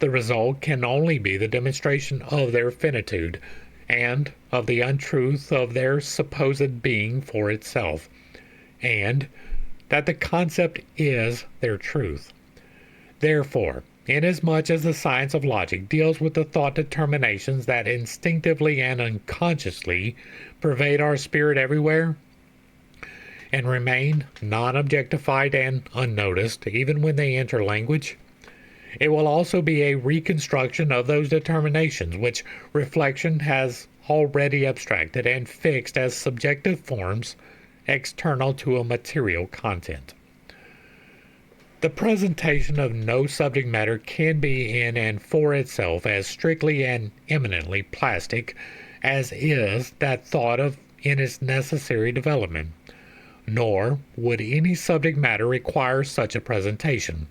the result can only be the demonstration of their finitude and of the untruth of their supposed being for itself, and that the concept is their truth. Therefore, inasmuch as the science of logic deals with the thought determinations that instinctively and unconsciously pervade our spirit everywhere, and remain non-objectified and unnoticed even when they enter language, it will also be a reconstruction of those determinations which reflection has already abstracted and fixed as subjective forms external to a material content. The presentation of no subject matter can be in and for itself as strictly and eminently plastic as is that thought of in its necessary development, nor would any subject matter require such a presentation.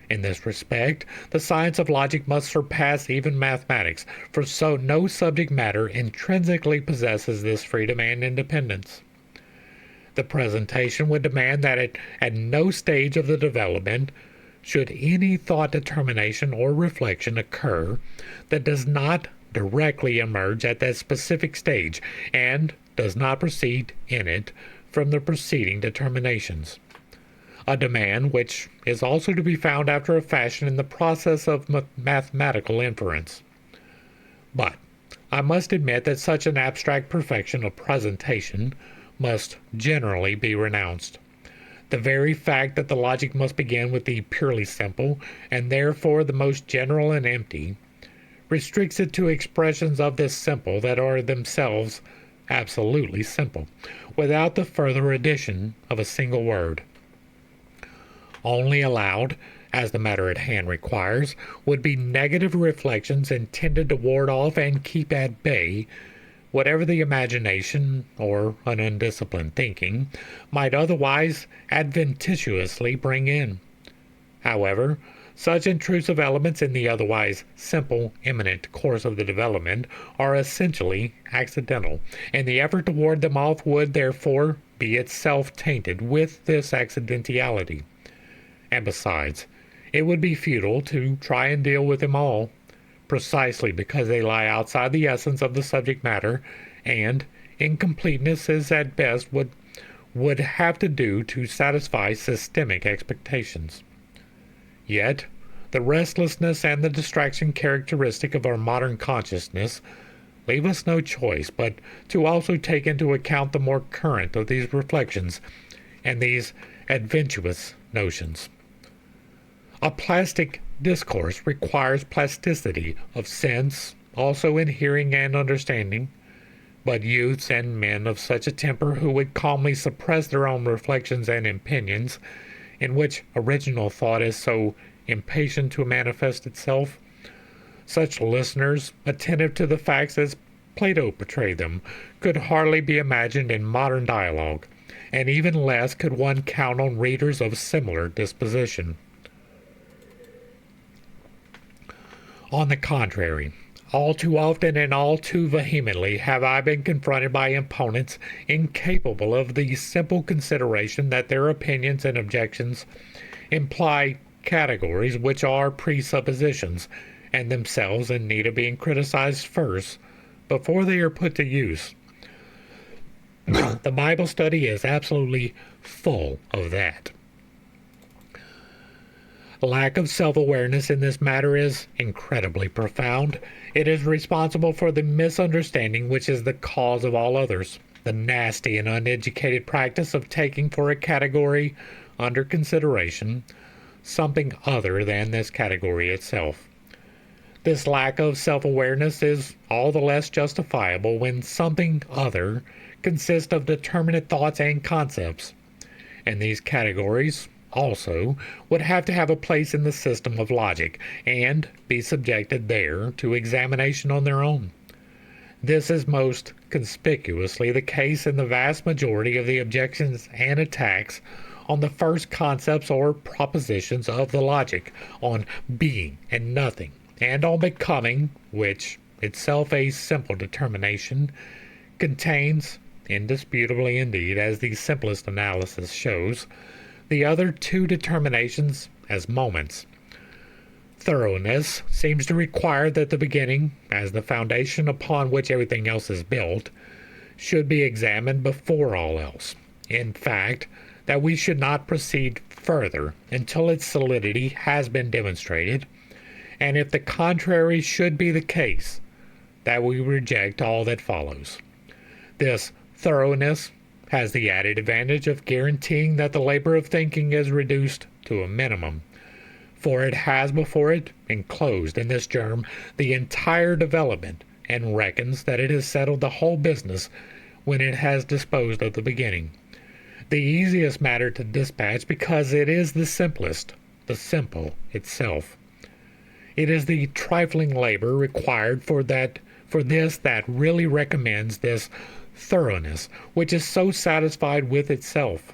In this respect, the science of logic must surpass even mathematics, for so no subject matter intrinsically possesses this freedom and independence. The presentation would demand that at no stage of the development should any thought determination or reflection occur that does not directly emerge at that specific stage and does not proceed in it from the preceding determinations. A demand which is also to be found after a fashion in the process of mathematical inference. But I must admit that such an abstract perfection of presentation must generally be renounced. The very fact that the logic must begin with the purely simple, and therefore the most general and empty, restricts it to expressions of this simple that are themselves absolutely simple, without the further addition of a single word. Only allowed, as the matter at hand requires, would be negative reflections intended to ward off and keep at bay whatever the imagination or an undisciplined thinking might otherwise adventitiously bring in. However, such intrusive elements in the otherwise simple, imminent course of the development are essentially accidental, and the effort to ward them off would therefore be itself tainted with this accidentality. And besides, it would be futile to try and deal with them all, precisely because they lie outside the essence of the subject matter, and incompleteness is at best what would have to do to satisfy systemic expectations. Yet, the restlessness and the distraction characteristic of our modern consciousness leave us no choice but to also take into account the more current of these reflections and these adventitious notions. A plastic discourse requires plasticity of sense, also in hearing and understanding, but youths and men of such a temper who would calmly suppress their own reflections and opinions, in which original thought is so impatient to manifest itself, such listeners, attentive to the facts as Plato portrayed them, could hardly be imagined in modern dialogue, and even less could one count on readers of similar disposition. On the contrary, all too often and all too vehemently have I been confronted by opponents incapable of the simple consideration that their opinions and objections imply categories which are presuppositions, and themselves in need of being criticized first before they are put to use. The Bible study is absolutely full of that. Lack of self-awareness in this matter is incredibly profound. It is responsible for the misunderstanding which is the cause of all others. The nasty and uneducated practice of taking for a category under consideration something other than this category itself. This lack of self-awareness is all the less justifiable when something other consists of determinate thoughts and concepts, and these categories also would have to have a place in the system of logic and be subjected there to examination on their own. This is most conspicuously the case in the vast majority of the objections and attacks on the first concepts or propositions of the logic, on being and nothing, and on becoming, which, itself a simple determination, contains, indisputably indeed, as the simplest analysis shows, the other two determinations as moments. Thoroughness seems to require that the beginning, as the foundation upon which everything else is built, should be examined before all else. In fact, that we should not proceed further until its solidity has been demonstrated, and if the contrary should be the case, that we reject all that follows. This thoroughness has the added advantage of guaranteeing that the labor of thinking is reduced to a minimum, for it has before it enclosed in this germ the entire development, and reckons that it has settled the whole business when it has disposed of the beginning. The easiest matter to dispatch because it is the simplest, the simple itself. It is the trifling labor required for this that really recommends this thoroughness, which is so satisfied with itself.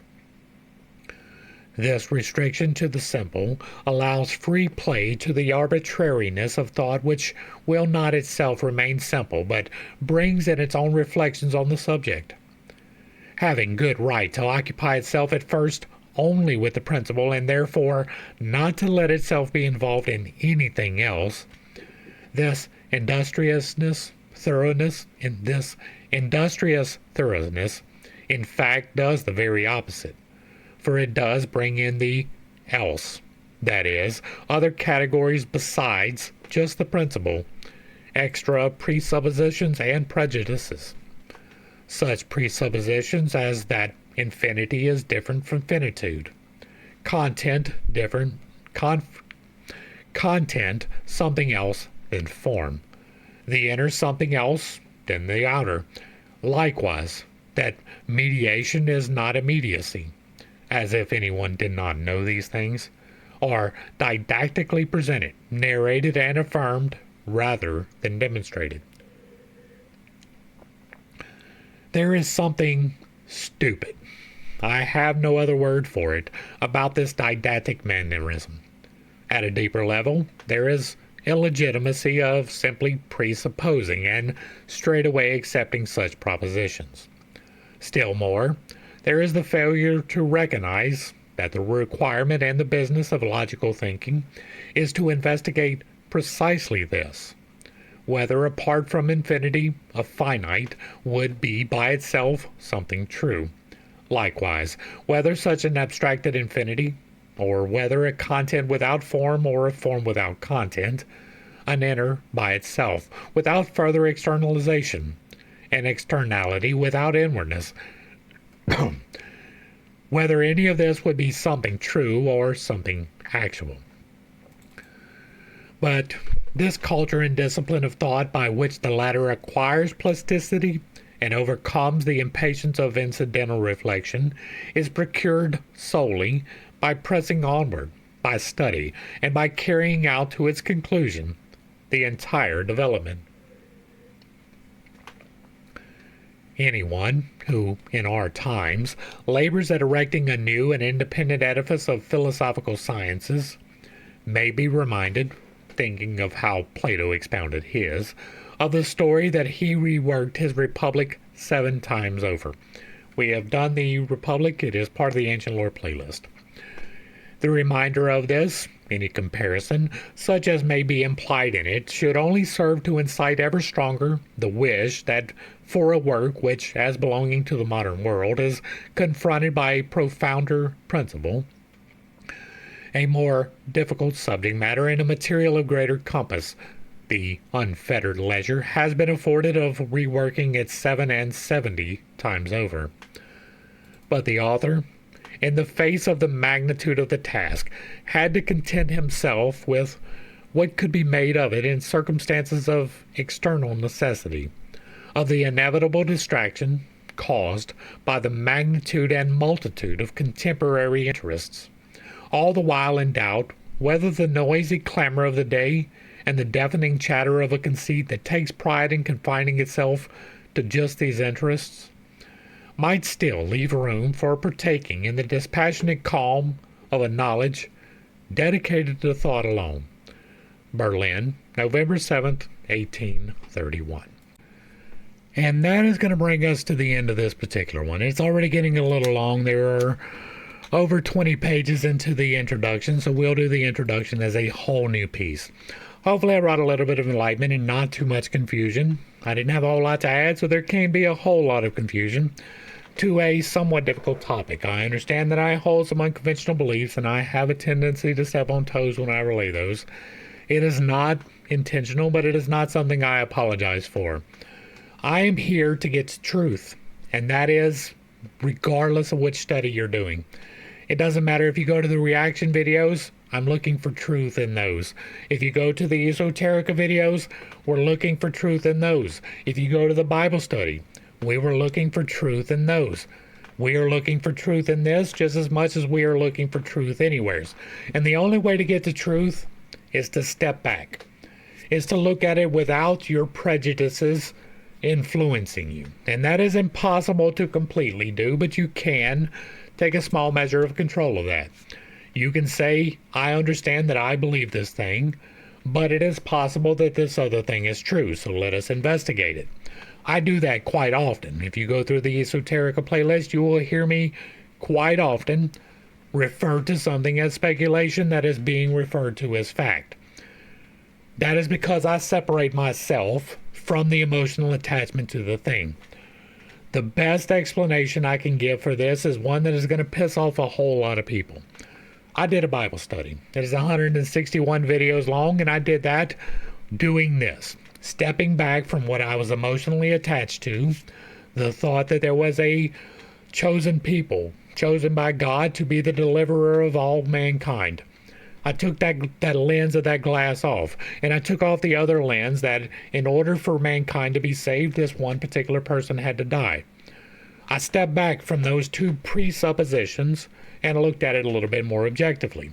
This restriction to the simple allows free play to the arbitrariness of thought which will not itself remain simple, but brings in its own reflections on the subject. Having good right to occupy itself at first only with the principle, and therefore not to let itself be involved in anything else, this industrious thoroughness, in fact does the very opposite. For it does bring in the else, that is, other categories besides just the principle, extra presuppositions and prejudices. Such presuppositions as that infinity is different from finitude, content something else than form, the inner something else than the outer. Likewise, that mediation is not immediacy, as if anyone did not know these things, are didactically presented, narrated, and affirmed rather than demonstrated. There is something stupid, I have no other word for it, about this didactic mannerism. At a deeper level, there is illegitimacy of simply presupposing and straightway accepting such propositions. Still more, there is the failure to recognize that the requirement and the business of logical thinking is to investigate precisely this, whether apart from infinity a finite would be by itself something true. Likewise, whether such an abstracted infinity, or whether a content without form or a form without content, an inner by itself, without further externalization, an externality without inwardness, whether any of this would be something true or something actual. But this culture and discipline of thought by which the latter acquires plasticity and overcomes the impatience of incidental reflection is procured solely by pressing onward, by study, and by carrying out to its conclusion the entire development. Anyone who, in our times, labors at erecting a new and independent edifice of philosophical sciences may be reminded, thinking of how Plato expounded his, of the story that he reworked his Republic 7 times over. We have done the Republic, it is part of the Ancient Lore playlist. The reminder of this, any comparison, such as may be implied in it, should only serve to incite ever stronger the wish that for a work which, as belonging to the modern world, is confronted by a profounder principle, a more difficult subject matter, and a material of greater compass, the unfettered leisure has been afforded of reworking it 7 and 70 times over. But the author in the face of the magnitude of the task, had to content himself with what could be made of it in circumstances of external necessity, of the inevitable distraction caused by the magnitude and multitude of contemporary interests, all the while in doubt whether the noisy clamor of the day and the deafening chatter of a conceit that takes pride in confining itself to just these interests might still leave room for partaking in the dispassionate calm of a knowledge dedicated to thought alone. Berlin, November 7th, 1831. And that is going to bring us to the end of this particular one. It's already getting a little long. There are over 20 pages into the introduction, so we'll do the introduction as a whole new piece. Hopefully I brought a little bit of enlightenment and not too much confusion. I didn't have a whole lot to add, so there can be a whole lot of confusion to a somewhat difficult topic. I understand that I hold some unconventional beliefs, and I have a tendency to step on toes when I relay those. It is not intentional, but it is not something I apologize for. I am here to get to truth, and that is regardless of which study you're doing. It doesn't matter if you go to the reaction videos, I'm looking for truth in those. If you go to the esoterica videos, we're looking for truth in those. If you go to the Bible study, we were looking for truth in those. We are looking for truth in this just as much as we are looking for truth anywheres. And the only way to get to truth is to step back, is to look at it without your prejudices influencing you. And that is impossible to completely do, but you can take a small measure of control of that. You can say, I understand that I believe this thing, but it is possible that this other thing is true, so let us investigate it. I do that quite often. If you go through the Esoterica playlist, you will hear me quite often refer to something as speculation that is being referred to as fact. That is because I separate myself from the emotional attachment to the thing. The best explanation I can give for this is one that is going to piss off a whole lot of people. I did a Bible study. It is 161 videos long, and I did that doing this. Stepping back from what I was emotionally attached to, the thought that there was a chosen people, chosen by God to be the deliverer of all mankind. I took that lens of that glass off, and I took off the other lens that in order for mankind to be saved, this one particular person had to die. I stepped back from those two presuppositions and looked at it a little bit more objectively.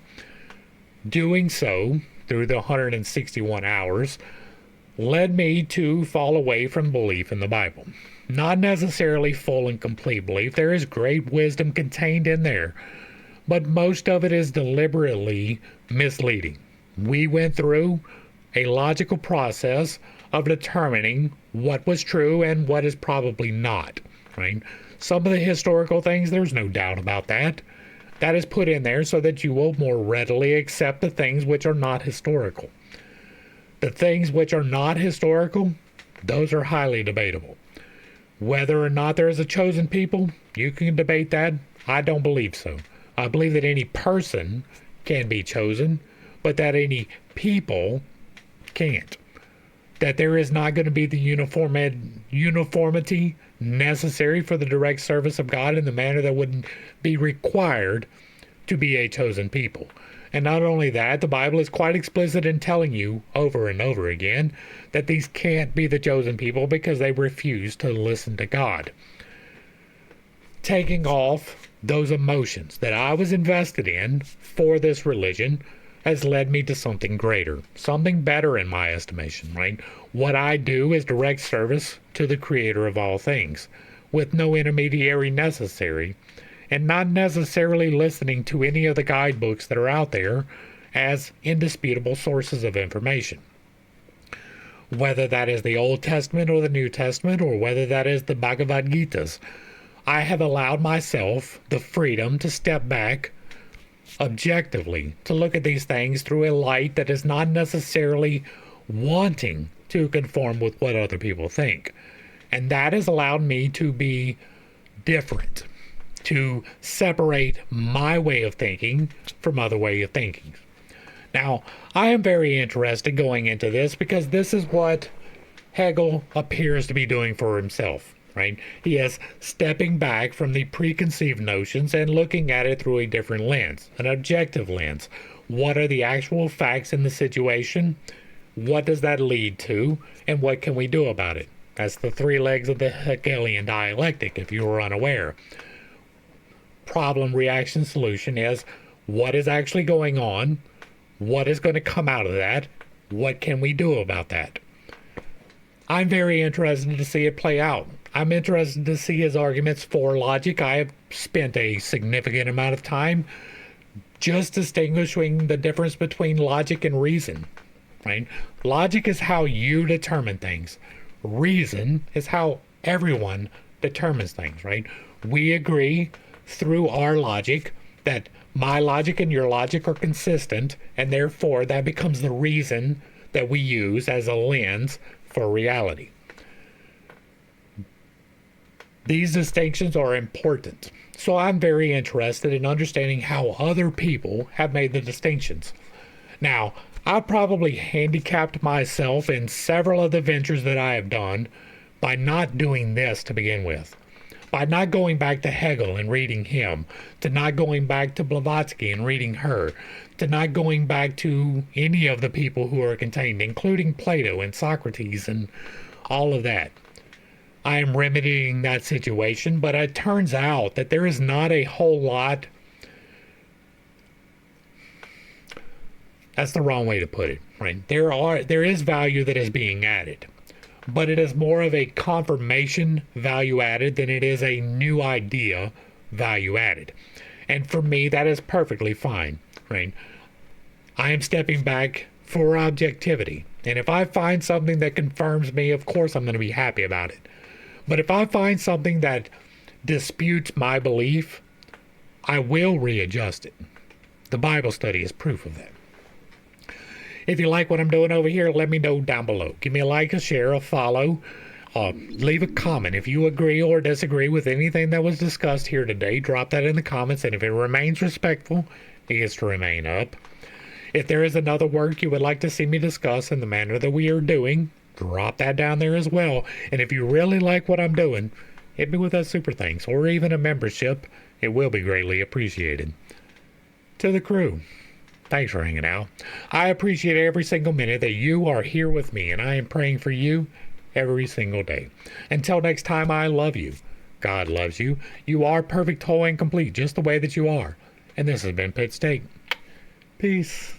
Doing so, through the 161 hours, led me to fall away from belief in the Bible. Not necessarily full and complete belief. There is great wisdom contained in there, but most of it is deliberately misleading. We went through a logical process of determining what was true and what is probably not, right? Some of the historical things, there's no doubt about that. That is put in there so that you will more readily accept the things which are not historical. The things which are not historical, those are highly debatable. Whether or not there is a chosen people, you can debate that. I don't believe so. I believe that any person can be chosen, but that any people can't. That there is not going to be the uniformity necessary for the direct service of God in the manner that would be required to be a chosen people. And not only that, the Bible is quite explicit in telling you over and over again that these can't be the chosen people because they refuse to listen to God. Taking off those emotions that I was invested in for this religion has led me to something greater, something better in my estimation, right? What I do is direct service to the Creator of all things, with no intermediary necessary, and not necessarily listening to any of the guidebooks that are out there as indisputable sources of information. Whether that is the Old Testament or the New Testament, or whether that is the Bhagavad Gita's, I have allowed myself the freedom to step back objectively, to look at these things through a light that is not necessarily wanting to conform with what other people think. And that has allowed me to be different, to separate my way of thinking from other way of thinking. Now, I am very interested going into this because this is what Hegel appears to be doing for himself. right? He is stepping back from the preconceived notions and looking at it through a different lens, an objective lens. What are the actual facts in the situation? What does that lead to? And what can we do about it? That's the three legs of the Hegelian dialectic, if you were unaware. Problem, reaction, solution is what is actually going on? What is going to come out of that? What can we do about that? I'm very interested to see it play out. I'm interested to see his arguments for logic. I have spent a significant amount of time just distinguishing the difference between logic and reason, right? Logic is how you determine things. Reason is how everyone determines things, right? We agree through our logic that my logic and your logic are consistent, and therefore that becomes the reason that we use as a lens for reality. These distinctions are important. So I'm very interested in understanding how other people have made the distinctions. Now, I've probably handicapped myself in several of the ventures that I have done by not doing this to begin with. By not going back to Hegel and reading him, to not going back to Blavatsky and reading her, to not going back to any of the people who are contained, including Plato and Socrates and all of that. I am remedying that situation, but it turns out that there is not a whole lot. That's the wrong way to put it, right? There is value that is being added, but it is more of a confirmation value added than it is a new idea value added. And for me, that is perfectly fine, right? I am stepping back for objectivity. And if I find something that confirms me, of course I'm going to be happy about it. But if I find something that disputes my belief, I will readjust it. The Bible study is proof of that. If you like what I'm doing over here, let me know down below. Give me a like, a share, a follow. Leave a comment. If you agree or disagree with anything that was discussed here today, drop that in the comments. And if it remains respectful, it gets to remain up. If there is another work you would like to see me discuss in the manner that we are doing, drop that down there as well. And if you really like what I'm doing, hit me with that super thanks or even a membership. It will be greatly appreciated. To the crew, thanks for hanging out. I appreciate every single minute that you are here with me, and I am praying for you every single day. Until next time, I love you. God loves you. You are perfect, whole, and complete, just the way that you are. And this has been Pit Steak. Peace.